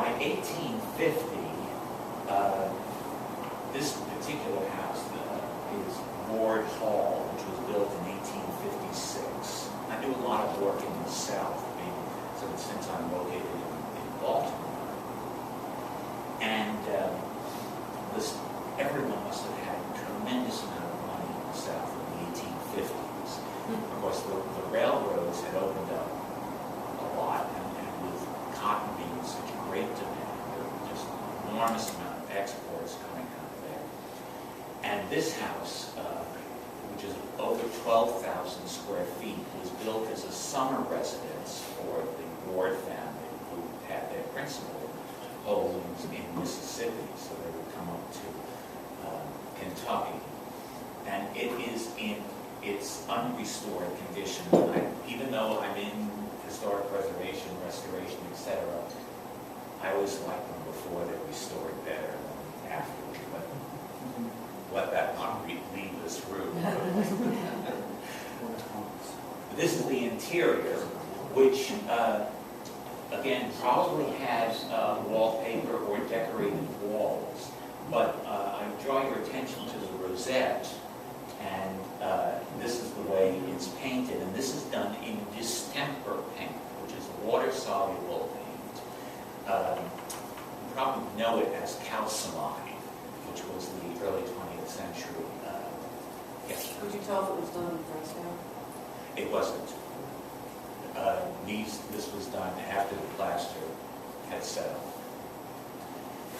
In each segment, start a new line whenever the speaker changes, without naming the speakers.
by 1850, this particular house is Ward Hall, which was built in 1856. I do a lot of work in the South, since I'm located in Baltimore. And everyone must have had a tremendous amount of money in the South in the 1850s. Of course, the railroads had opened up a lot, and with cotton being such a great demand, there were just enormous amount of exports coming out of there. And this house, which is over 12,000 square feet, was built as a summer residence for the Ward family, who had their principal holdings in Mississippi, so they would come up to Kentucky. And it is in its unrestored condition. Even though I'm in historic preservation, restoration, etc., I always liked them before they're restored better than afterwards. But let that not lead us through. This is the interior, which again probably has wallpaper or decorated walls. But I draw your attention to the rosette, and this is the way it's painted. And this is done in distemper paint, which is water-soluble paint. You probably know it as calcimide, which was the early 20th century. Yes.
Could you tell if it was done in Fresno?
It wasn't. This was done after the plaster had settled.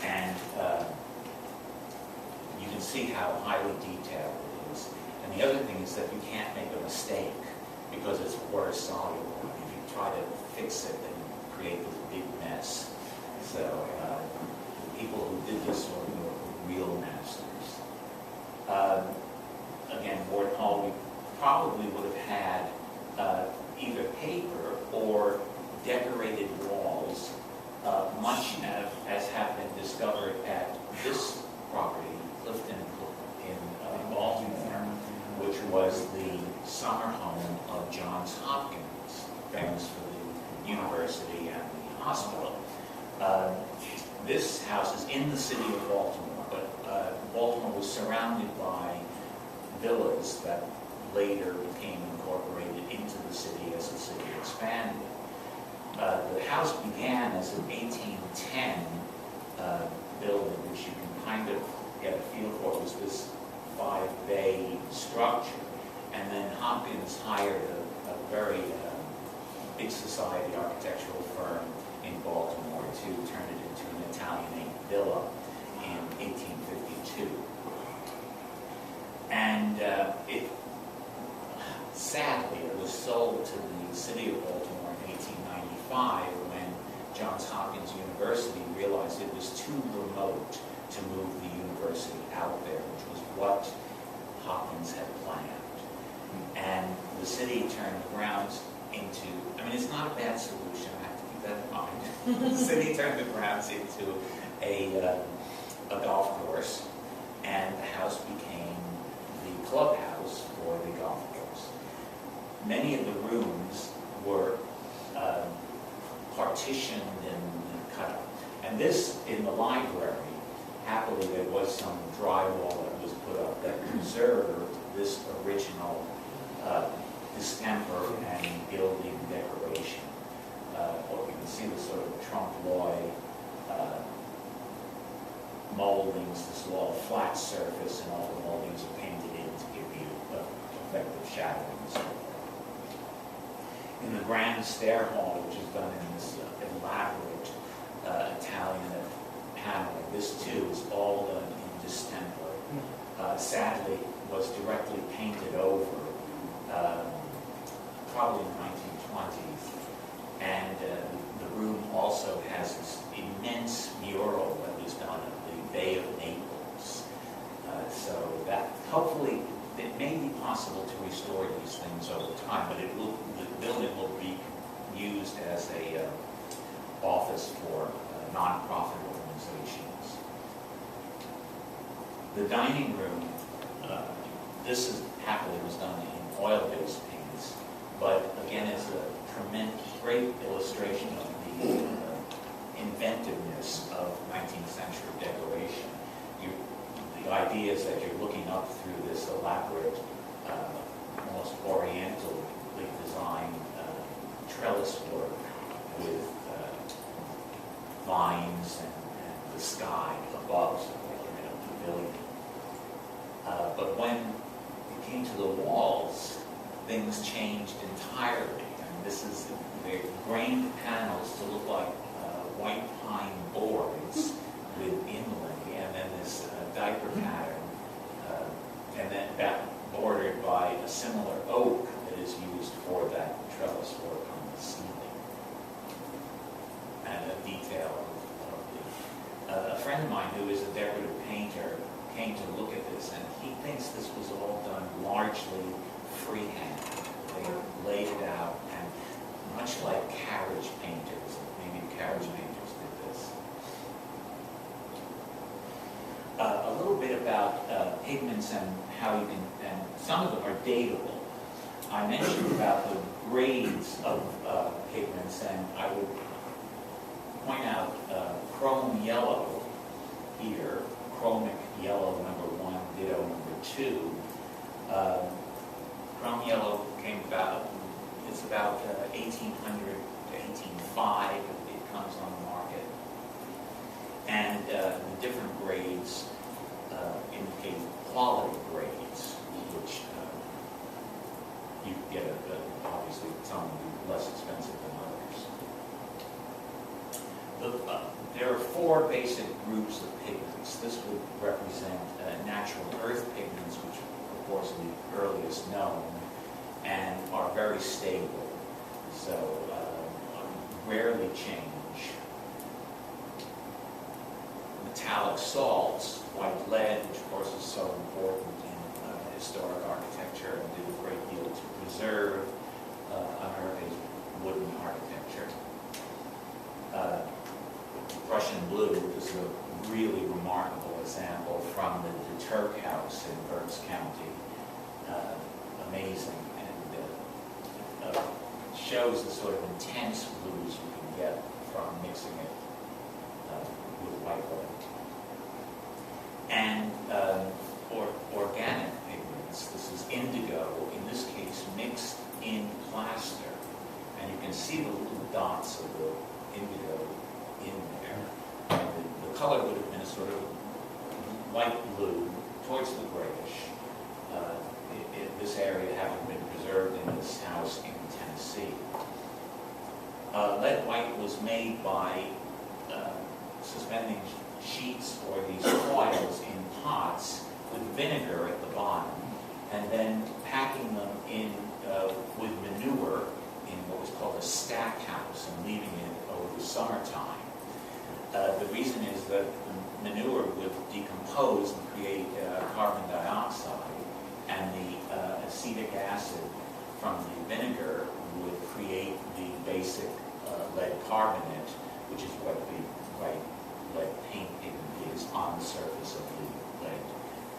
And you can see how highly detailed it is. And the other thing is that you can't make a mistake because it's water soluble. If you try to fix it, then you create this big mess. So the people who did this were real masters. Again, Ward Hall, we probably would have had either paper or decorated walls, much as have been discovered at this property, Clifton in Baltimore, which was the summer home of Johns Hopkins, famous for the university and the hospital. This house is in the city of Baltimore, but Baltimore was surrounded by villas that later became incorporated into the city as the city expanded. The house began as an 1810 building, which you can kind of get a feel for. It was this 5-bay structure. And then Hopkins hired a very big society architectural firm in Baltimore to turn it into an Italianate villa in 1852. And sadly, it was sold to the city of Baltimore in 1895 when Johns Hopkins University realized it was too remote to move the university out there, which was what Hopkins had planned. And the city turned the grounds into, it's not a bad solution, I have to keep that in mind. The city turned the grounds into a golf course, and the house became the clubhouse for the golf course. Many of the rooms were partitioned and cut up. And this, in the library, happily there was some drywall that was put up that preserved this original distemper and building decoration. You can see the sort of trompe-l'oeil moldings, this all flat surface, and all the moldings are painted in to give you effective shadowing and so forth. In the grand stair hall, which is done in this elaborate Italian paneling, this too is all done in distemper. Sadly, was directly painted over, probably in the 1920s. And the room also has this immense mural that was done at the Bay of Naples. So that hopefully it may be possible to restore these things over time, but the building will be used as a office for nonprofit organizations. The dining room, this is happily was done in oil-based paints, but again is a tremendous, great illustration of the inventiveness up through this elaborate, almost orientally designed trellis work with vines and the sky above, so like you're in a pavilion. But when it came to the walls, things changed entirely. And this is the grained panels to look like white pine boards with inlay, and then this diaper pattern, and then that bordered by a similar oak that is used for that trellis work on the ceiling. And a detail of the... a friend of mine who is a decorative painter came to look at this, and he thinks this was all done largely freehand. They laid it out, and much like carriage painters, maybe carriage painters did this. A little bit about pigments and how you can, and some of them are datable. I mentioned about the grades of pigments, and I would point out chrome yellow here, chromic yellow #1, ditto #2. Chrome yellow came about, it's about 1800 to 1805, it comes on the market. And the different grades indicate quality grades, which you get, obviously, some will be less expensive than others. There are 4 basic groups of pigments. This would represent natural earth pigments, which of course are the earliest known, and are very stable, so rarely change. Metallic salts, white lead, which of course is so important in historic architecture and did a great deal to preserve America's wooden architecture. Prussian blue is a really remarkable example from the Turk House in Berks County. Amazing, and shows the sort of intense blues you can get from mixing it with white lead. And organic pigments, this is indigo, in this case mixed in plaster. And you can see the little dots of the indigo in there. And the color would have been a sort of light blue towards the grayish. This area having been preserved in this house in Tennessee. Lead white was made by suspending sheets or these coils in pots with vinegar at the bottom, and then packing them in with manure in what was called a stack house and leaving it over the summertime. The reason is that the manure would decompose and create carbon dioxide, and the acetic acid from the vinegar would create the basic lead carbonate, which is what the white lead paint pigment is on the surface of the lead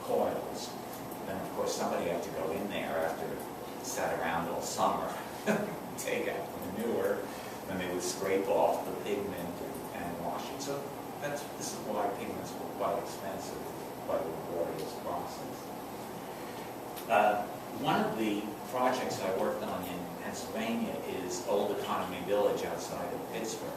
coils. Then, of course, somebody had to go in there after it sat around all summer, take out the manure, then they would scrape off the pigment and wash it. So this is why pigments were quite expensive, quite a laborious process. One of the projects I worked on in Pennsylvania is Old Economy Village outside of Pittsburgh.